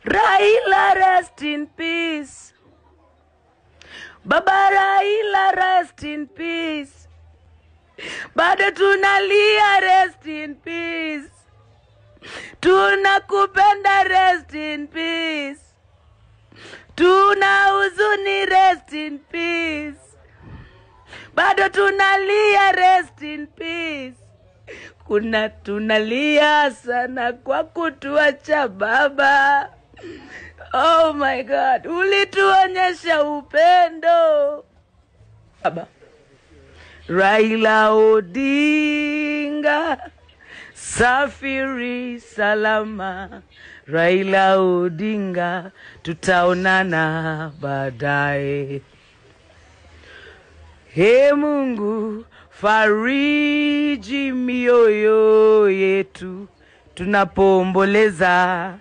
Raila, rest in peace. Baba Raila, rest in peace. Bado tunalia, rest in peace. Tunakupenda, rest in peace. Tuna huzuni, rest in peace. Bado tunalia, rest in peace. Tunalia sana kwa kutuacha baba. Oh my God, ulituonyesha upendo. Baba Raila Odinga, safiri salama. Raila Odinga, tutaonana baadaye. He Mungu, fariji mioyo yetu tunapoomboleza